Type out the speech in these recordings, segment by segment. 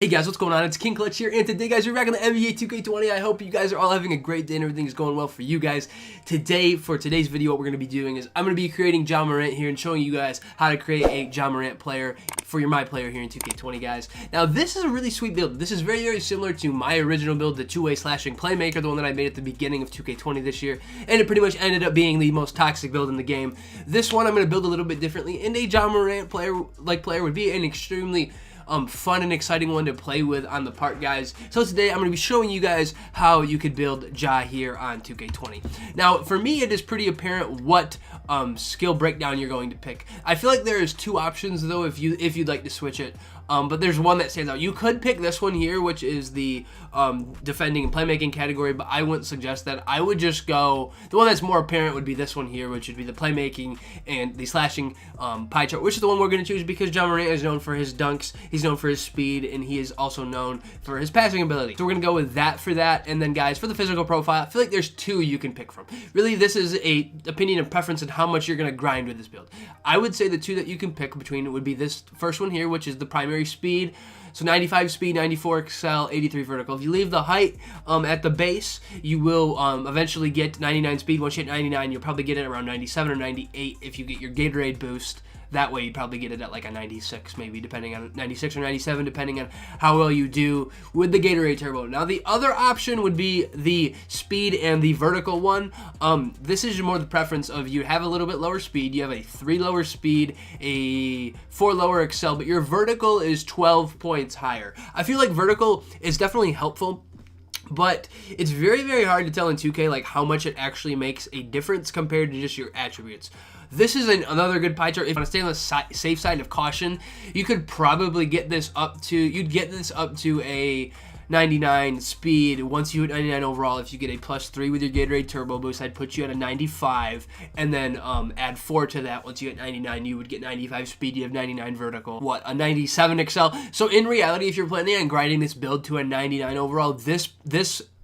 Hey guys, what's going on? It's King Clutch here, and today guys, we're back on the NBA2K20. I hope you guys are all having a great day and everything's going well for you guys. Today, for today's video, what we're going to be doing is I'm going to be creating Ja Morant here and showing you guys how to create a Ja Morant player for your MyPlayer here in 2K20, guys. Now, this is a really sweet build. This is very, very similar to my original build, the two-way slashing playmaker, the one that I made at the beginning of 2K20 this year, and it pretty much ended up being the most toxic build in the game. This one I'm going to build a little bit differently, and a Ja Morant player would be an extremely fun and exciting one to play with on the park, guys. So today I'm going to be showing you guys how you could build Ja here on 2K20. Now, for me, it is pretty apparent what skill breakdown you're going to pick. I feel like there's two options though if you'd like to switch it. But there's one that stands out. You could pick this one here, which is the defending and playmaking category, but I wouldn't suggest that. I would just go, the one that's more apparent would be this one here, which would be the playmaking and the slashing pie chart, which is the one we're going to choose because Ja Morant is known for his dunks, he's known for his speed, and he is also known for his passing ability. So we're going to go with that for that. And then guys, for the physical profile, I feel like there's two you can pick from. Really, this is a opinion and preference on how much you're going to grind with this build. I would say the two that you can pick between would be this first one here, which is the primary speed. So 95 speed, 94 excel, 83 vertical. If you leave the height at the base, you will eventually get 99 speed. Once you hit 99, you'll probably get it around 97 or 98 if you get your Gatorade boost. That way, you'd probably get it at like a 96, maybe, depending on 96 or 97, depending on how well you do with the Gatorade Turbo. Now, the other option would be the speed and the vertical one. This is more the preference of you have a little bit lower speed. You have a 3 lower speed, a 4 lower excel, but your vertical is 12 points higher. I feel like vertical is definitely helpful, but it's very, very hard to tell in 2K like how much it actually makes a difference compared to just your attributes. This is another good pie chart. If you want to stay on the safe side of caution, you could probably get this up to, you'd get this up to a 99 speed once you hit 99 overall. If you get a +3 with your Gatorade Turbo Boost, I'd put you at a 95, and then add 4 to that. Once you hit 99, you would get 95 speed, you have 99 vertical, a 97 excel. So in reality, if you're planning on grinding this build to a 99 overall, this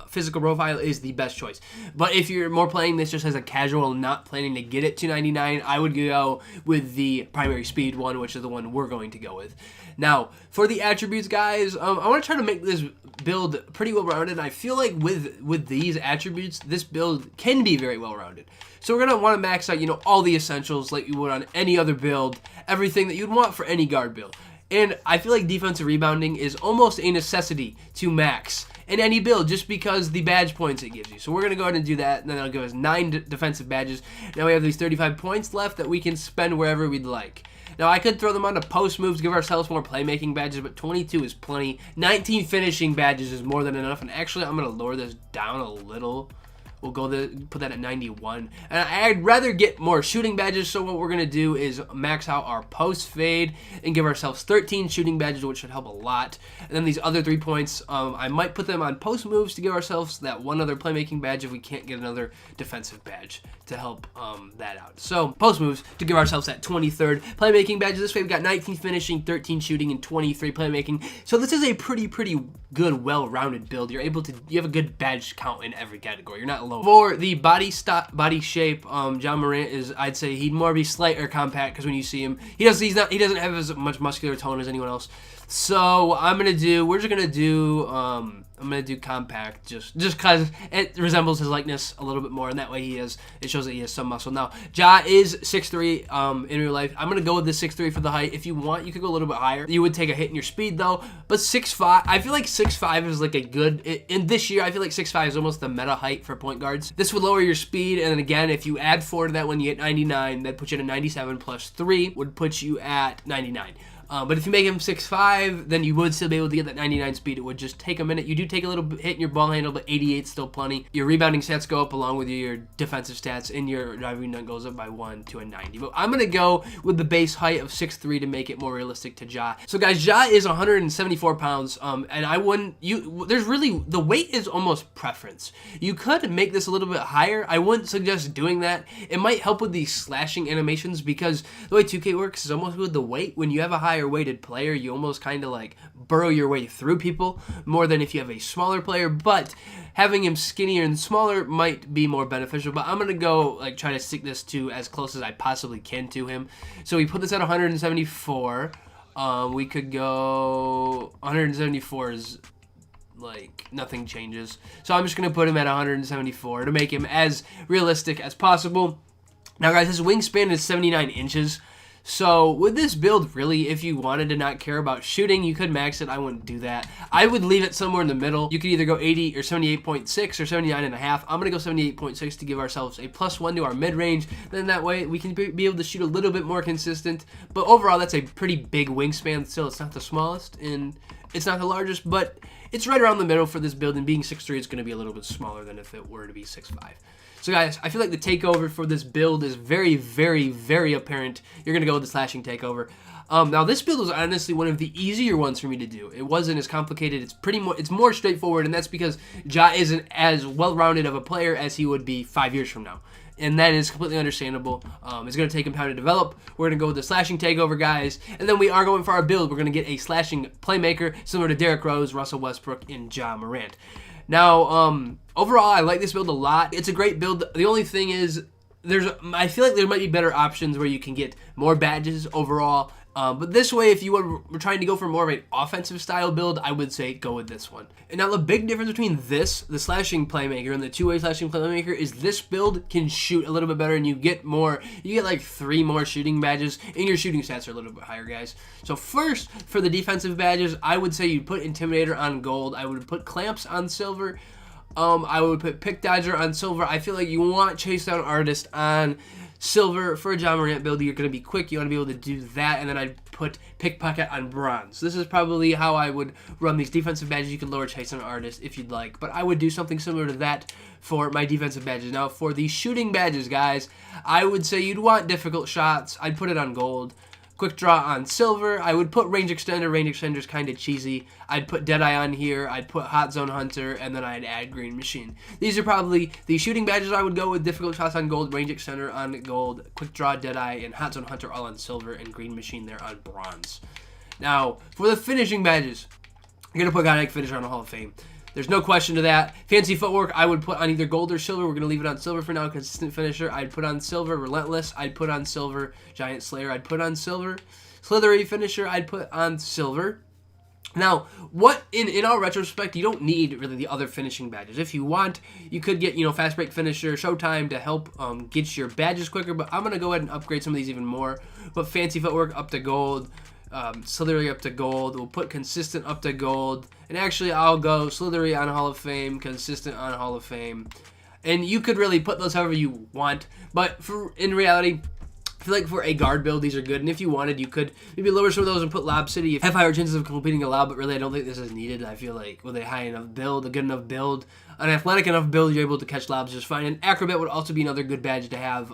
physical profile is the best choice. But if you're more playing this just as a casual, not planning to get it to 99, I would go with the primary speed one, which is the one we're going to go with. Now, for the attributes, guys, I want to try to make this build pretty well-rounded. I feel like with these attributes, this build can be very well-rounded. So we're going to want to max out, all the essentials like you would on any other build, everything that you'd want for any guard build. And I feel like defensive rebounding is almost a necessity to max in any build just because the badge points it gives you. So we're going to go ahead and do that, and then that'll give us 9 defensive badges. Now we have these 35 points left that we can spend wherever we'd like. Now I could throw them onto post moves, give ourselves more playmaking badges, but 22 is plenty. 19 finishing badges is more than enough, and actually I'm going to lower this down a little. We'll put that at 91. And I'd rather get more shooting badges, so what we're going to do is max out our post fade and give ourselves 13 shooting badges, which should help a lot. And then these other 3 points, I might put them on post moves to give ourselves that one other playmaking badge if we can't get another defensive badge to help that out. So post moves to give ourselves that 23rd playmaking badge. This way we've got 19 finishing, 13 shooting, and 23 playmaking. So this is a pretty good, well-rounded build. You have a good badge count in every category. You're not alone. For the body shape, Ja Morant is, I'd say he'd more be slight or compact, because when you see him, he doesn't have as much muscular tone as anyone else. So we're just gonna do I'm gonna do compact just because it resembles his likeness a little bit more, and that way it shows that he has some muscle. Now Ja is 6'3" in real life. I'm gonna go with the 6'3" for the height. If you want, you could go a little bit higher. You would take a hit in your speed though, but 6'5", I feel like 6'5" is like a good, in this year I feel like 6'5" is almost the meta height for point guards. This would lower your speed, and then again if you add 4 to that when you hit 99, that puts you at a 97 plus 3 would put you at 99. But if you make him 6'5", then you would still be able to get that 99 speed. It would just take a minute. You do take a little hit in your ball handle, but 88 is still plenty. Your rebounding stats go up along with your defensive stats, and your driving dunk goes up by 1 to a 90. But I'm going to go with the base height of 6'3" to make it more realistic to Ja. So guys, Ja is 174 pounds, and the weight is almost preference. You could make this a little bit higher. I wouldn't suggest doing that. It might help with the slashing animations because the way 2K works is almost with the weight. When you have a higher weighted player, you almost kind of like burrow your way through people more than if you have a smaller player, but having him skinnier and smaller might be more beneficial. But I'm gonna go try to stick this to as close as I possibly can to him. So we put this at 174. We could go 174 is like nothing changes. So I'm just going to put him at 174 to make him as realistic as possible. Now guys, his wingspan is 79 inches. So with this build, really, if you wanted to not care about shooting, you could max it. I wouldn't do that. I would leave it somewhere in the middle. You could either go 80 or 78.6 or 79.5. I'm going to go 78.6 to give ourselves a +1 to our mid-range. Then that way we can be able to shoot a little bit more consistent. But overall, that's a pretty big wingspan. Still, it's not the smallest and it's not the largest, but it's right around the middle for this build. And being 6'3", it's going to be a little bit smaller than if it were to be 6'5". So guys, I feel like the takeover for this build is very, very, very apparent. You're going to go with the slashing takeover. Now this build was honestly one of the easier ones for me to do. It wasn't as complicated. It's more straightforward, and that's because Ja isn't as well-rounded of a player as he would be 5 years from now. And that is completely understandable. It's going to take him time to develop. We're going to go with the slashing takeover, guys. And then we are going for our build. We're going to get a slashing playmaker similar to Derrick Rose, Russell Westbrook, and Ja Morant. Now, overall, I like this build a lot. It's a great build. The only thing is, I feel like there might be better options where you can get more badges overall. But this way, if you were trying to go for more of an offensive style build, I would say go with this one. And now the big difference between the slashing playmaker, and the two-way slashing playmaker is this build can shoot a little bit better, and you get like 3 more shooting badges, and your shooting stats are a little bit higher, guys. So first, for the defensive badges, I would say you put Intimidator on gold. I would put Clamps on silver. I would put Pick Dodger on silver. I feel like you want Chase Down Artist on silver. For a Ja Morant build, you're going to be quick. You want to be able to do that. And then I'd put Pickpocket on bronze. This is probably how I would run these defensive badges. You could lower Chase Down Artist if you'd like. But I would do something similar to that for my defensive badges. Now, for the shooting badges, guys, I would say you'd want difficult shots. I'd put it on gold. Quick Draw on silver. I would put Range Extender. Range Extender's kind of cheesy. I'd put Deadeye on here. I'd put Hot Zone Hunter, and then I'd add Green Machine. These are probably the shooting badges I would go with. Difficult shots on gold, Range Extender on gold, Quick Draw, Deadeye, and Hot Zone Hunter all on silver, and Green Machine there on bronze. Now, for the finishing badges, you're going to put Godlike Finisher on the Hall of Fame. There's no question to that. Fancy Footwork, I would put on either gold or silver. We're going to leave it on silver for now. Consistent Finisher, I'd put on silver. Relentless, I'd put on silver. Giant Slayer, I'd put on silver. Slithery Finisher, I'd put on silver. Now, in all retrospect, you don't need really the other finishing badges. If you want, you could get, Fast Break Finisher, Showtime to help get your badges quicker, but I'm going to go ahead and upgrade some of these even more. Put Fancy Footwork up to gold, Slithery up to gold. We'll put Consistent up to gold. And actually, I'll go Slithery on Hall of Fame, Consistent on Hall of Fame. And you could really put those however you want, but in reality, I feel like for a guard build, these are good, and if you wanted, you could maybe lower some of those and put Lob City. Have higher chances of completing a lob, but really I don't think this is needed. I feel like with a high enough build, a good enough build, an athletic enough build, you're able to catch lobs just fine. And Acrobat would also be another good badge to have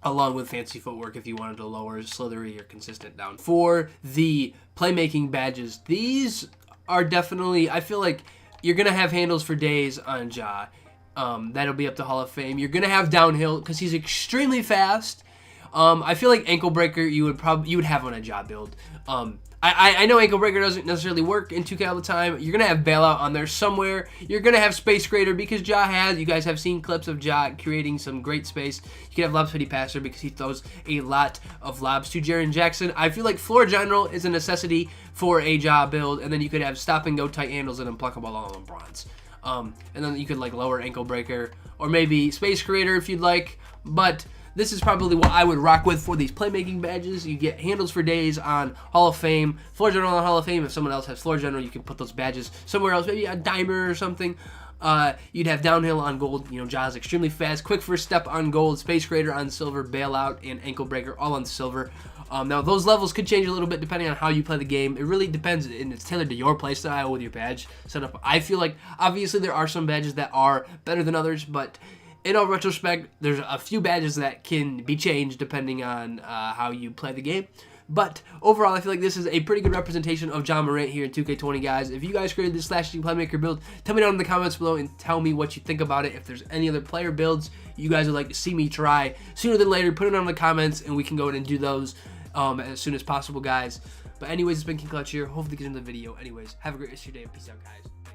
along with Fancy Footwork if you wanted to lower Slithery or Consistent down. For the playmaking badges, these are definitely, I feel like you're going to have handles for days on Ja. That'll be up to Hall of Fame. You're going to have downhill because he's extremely fast. I feel like Ankle Breaker you would have on a Ja build. I know Ankle Breaker doesn't necessarily work in 2K all the time. You're gonna have Bailout on there somewhere. You're gonna have Space Creator because you guys have seen clips of Ja creating some great space. You can have Lob City Passer because he throws a lot of lobs to Jaren Jackson. I feel like Floor General is a necessity for a Ja build, and then you could have Stop and Go tight handles and Unpluckable all on bronze. And then you could like lower Ankle Breaker or maybe Space Creator if you'd like, but this is probably what I would rock with for these playmaking badges. You get handles for days on Hall of Fame, Floor General on Hall of Fame. If someone else has Floor General, you can put those badges somewhere else, maybe a Dimer or something. You'd have Downhill on gold. Ja's extremely fast. Quick First Step on gold. Space Creator on silver. Bailout and Ankle Breaker all on silver. Now, those levels could change a little bit depending on how you play the game. It really depends, and it's tailored to your playstyle with your badge setup. I feel like, obviously, there are some badges that are better than others, but in all retrospect, there's a few badges that can be changed depending on how you play the game. But overall, I feel like this is a pretty good representation of Ja Morant here in 2K20, guys. If you guys created this slashing playmaker build, tell me down in the comments below and tell me what you think about it. If there's any other player builds you guys would like to see me try sooner than later, put it down in the comments and we can go ahead and do those as soon as possible, guys. But anyways, it's been King Clutch here. Hopefully you get into the video. Anyways, have a great rest of your day. Peace out, guys.